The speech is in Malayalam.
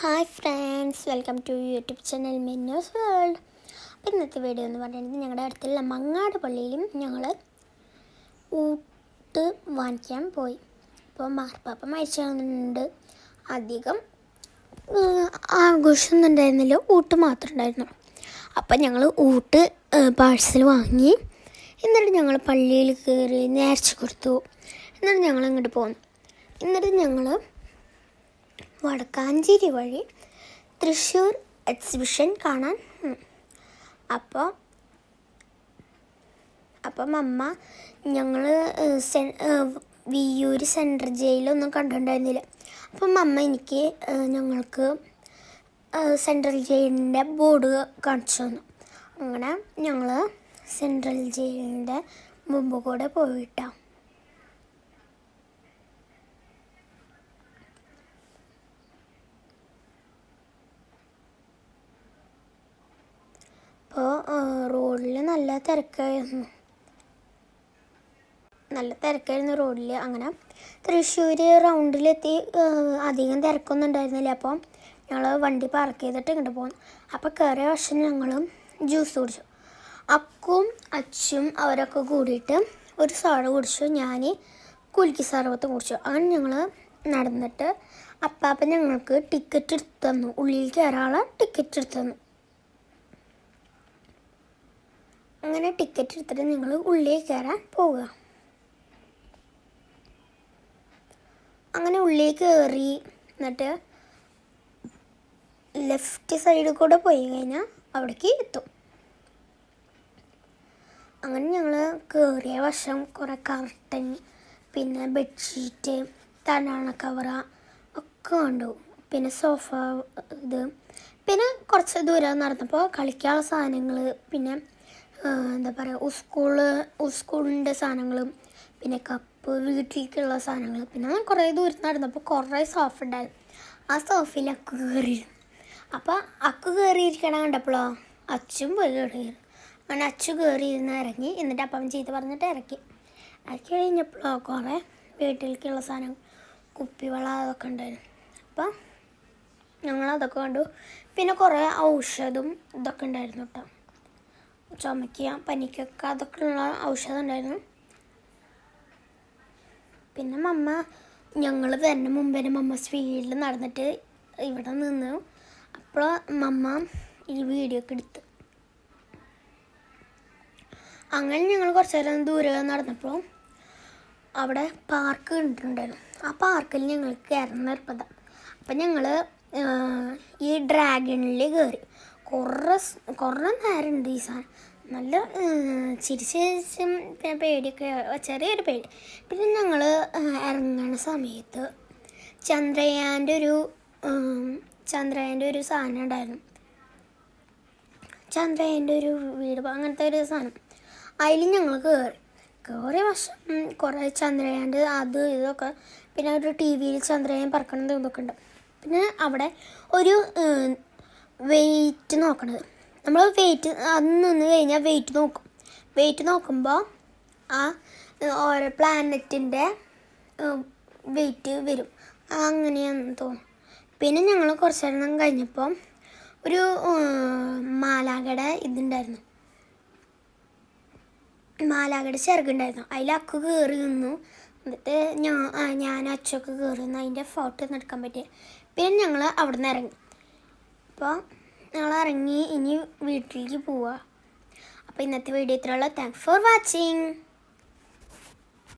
Hi friends, welcome to YouTube channel Minnos world. അപ്പോൾ ഇന്നത്തെ വീഡിയോ എന്ന് പറയുന്നത് ഞങ്ങളുടെ അടുത്തുള്ള മങ്ങാട് പള്ളിയിലും ഞങ്ങൾ ഊട്ട് വാങ്ങിക്കാൻ പോയി. അപ്പോൾ മാർപ്പാപ്പ മരിച്ചുകൊണ്ട് അധികം ആഘോഷമൊന്നും ഉണ്ടായിരുന്നില്ല, ഊട്ട് മാത്രം ഉണ്ടായിരുന്നു. അപ്പം ഞങ്ങൾ ഊട്ട് പാഴ്സൽ വാങ്ങി. എന്നിട്ട് ഞങ്ങൾ പള്ളിയിൽ കയറി നേർച്ച കൊടുത്തു. എന്നിട്ട് ഞങ്ങൾ അങ്ങോട്ട് പോന്നു. എന്നിട്ട് ഞങ്ങൾ വടക്കാഞ്ചേരി വഴി തൃശ്ശൂർ എക്സിബിഷൻ കാണാൻ. അപ്പം അമ്മ ഞങ്ങൾ വിയ്യൂർ സെൻട്രൽ ജയിലൊന്നും കണ്ടിട്ടുണ്ടായിരുന്നില്ല. അപ്പം അമ്മ ഞങ്ങൾക്ക് സെൻട്രൽ ജയിലിൻ്റെ ബോർഡ് കാണിച്ചു തന്നു. അങ്ങനെ ഞങ്ങൾ സെൻട്രൽ ജയിലിൻ്റെ മുമ്പ് കൂടെ പോയിട്ടാണ്. അപ്പോൾ റോഡിൽ നല്ല തിരക്കായിരുന്നു റോഡിൽ. അങ്ങനെ തൃശ്ശൂർ റൗണ്ടിലെത്തി. അധികം തിരക്കൊന്നും ഉണ്ടായിരുന്നില്ല. അപ്പോൾ ഞങ്ങൾ വണ്ടി പാർക്ക് ചെയ്തിട്ട് ഇങ്ങോട്ട് പോകുന്നു. അപ്പോൾ കയറിയ വർഷം ഞങ്ങളും ജ്യൂസ് കുടിച്ചു. അക്കും അച്ചും അവരൊക്കെ കൂടിയിട്ട് ഒരു സോഡ കുടിച്ചു. ഞാൻ കുലുക്കി സർവത്തും കുടിച്ചു. അങ്ങനെ ഞങ്ങൾ നടന്നിട്ട് അപ്പാപ്പൻ ഞങ്ങൾക്ക് ടിക്കറ്റ് എടുത്ത് തന്നു. ഉള്ളിൽ കയറാനുള്ള ടിക്കറ്റ് എടുത്ത് തന്നു. അങ്ങനെ ടിക്കറ്റ് എടുത്തിട്ട് ഞങ്ങൾ ഉള്ളിൽ കയറാൻ പോവുക. അങ്ങനെ ഉള്ളിൽ കയറി എന്നിട്ട് ലെഫ്റ്റ് സൈഡിൽ കൂടെ പോയി കഴിഞ്ഞാൽ അവിടേക്ക് എത്തും. അങ്ങനെ ഞങ്ങൾ കയറിയ വശം കുറേ കർട്ടൻ, പിന്നെ ബെഡ്ഷീറ്റ്, തലയണ കവറ ഒക്കെ കണ്ടു. പിന്നെ സോഫ, പിന്നെ കുറച്ച് ദൂരം നടന്നപ്പോൾ കളിക്കാനുള്ള സാധനങ്ങൾ, പിന്നെ എന്താ പറയുക, സ്കൂളിൻ്റെ സാധനങ്ങളും, പിന്നെ കപ്പ്, വീട്ടിലേക്കുള്ള സാധനങ്ങൾ. പിന്നെ കുറേ ദൂരം നടന്നപ്പോൾ കുറേ സോഫ ഉണ്ടായിരുന്നു. ആ സോഫയിൽ അക്കു കയറിയിരുന്നു. അപ്പോൾ അക്കു കയറിയിരിക്കണം കണ്ടപ്പോഴോ അച്ചും പോയി കയറിയിരുന്നു. അങ്ങനെ അച്ചു കയറിയിരുന്ന് ഇറങ്ങി. എന്നിട്ട് അപ്പം ചെയ്ത് പറഞ്ഞിട്ട് ഇറക്കി കഴിഞ്ഞപ്പോഴോ കുറേ വീട്ടിലേക്കുള്ള സാധനം, കുപ്പിവെള്ളം, അതൊക്കെ ഉണ്ടായിരുന്നു. അപ്പം ഞങ്ങളതൊക്കെ കണ്ടു. പിന്നെ കുറേ ഔഷധം ഇതൊക്കെ ഉണ്ടായിരുന്നു കേട്ടോ. ചുമയ്ക്കുക, പനിക്കൊക്കെ അതൊക്കെ ഉള്ള ഔഷധം ഉണ്ടായിരുന്നു. പിന്നെ ഞങ്ങൾ വരുന്ന മുമ്പേ സ്പീഡിൽ നടന്നിട്ട് ഇവിടെ നിന്ന്. അപ്പോൾ ഈ വീഡിയോ ഒക്കെ എടുത്ത്. അങ്ങനെ ഞങ്ങൾ കുറച്ച് നേരം ദൂരെ നടന്നപ്പോൾ അവിടെ പാർക്ക് കണ്ടിട്ടുണ്ടായിരുന്നു. ആ പാർക്കിൽ ഞങ്ങൾക്ക് കയറുന്ന നിർബന്ധം. അപ്പം ഞങ്ങൾ ഈ ഡ്രാഗണിൽ കയറി. കുറേ നേരമുണ്ട് ഈ സാധനം. നല്ല ചിരിച്ചും പിന്നെ പേടിയൊക്കെ, ചെറിയൊരു പേടി. പിന്നെ ഞങ്ങൾ ഇറങ്ങുന്ന സമയത്ത് ചന്ദ്രയാൻ്റെ ഒരു സാധനം ഉണ്ടായിരുന്നു. ചന്ദ്രയാൻ്റെ ഒരു വീട്, അങ്ങനത്തെ ഒരു സാധനം. അതിൽ ഞങ്ങൾ കയറിയ വശം കുറേ ചന്ദ്രയാൻ്റെ അത് ഇതൊക്കെ, പിന്നെ ഒരു TV-യിൽ ചന്ദ്രയാൻ പറക്കണത് ഇതൊക്കെ ഉണ്ട്. പിന്നെ അവിടെ ഒരു വെയിറ്റ് നോക്കണത്. നമ്മൾ വെയിറ്റ് അന്ന് നിന്ന് കഴിഞ്ഞാൽ വെയിറ്റ് നോക്കുമ്പോൾ ആ ഓരോ പ്ലാനറ്റിൻ്റെ വെയിറ്റ് വരും. അങ്ങനെയാണെന്ന് തോന്നും. പിന്നെ ഞങ്ങൾ കുറച്ച് നേരം കഴിഞ്ഞപ്പോൾ ഒരു മാലാഖയുടെ ഇതുണ്ടായിരുന്നു, മാലാഖയുടെ ചിറകുണ്ടായിരുന്നു. അതിൽ അക്കു കയറി നിന്നു. എന്നിട്ട് ഞാൻ അച്ചൊക്കെ കയറി നിന്ന് അതിൻ്റെ ഫോട്ടോ ഒന്നും എടുക്കാൻ പറ്റിയ. പിന്നെ ഞങ്ങൾ അവിടെ നിന്ന് ഇറങ്ങി. അപ്പോൾ ഞങ്ങൾ ഇറങ്ങി ഇനി വീട്ടിലേക്ക് പോവുക. അപ്പോൾ ഇന്നത്തെ വീഡിയോ ഇത്രയുള്ള. Thanks for watching.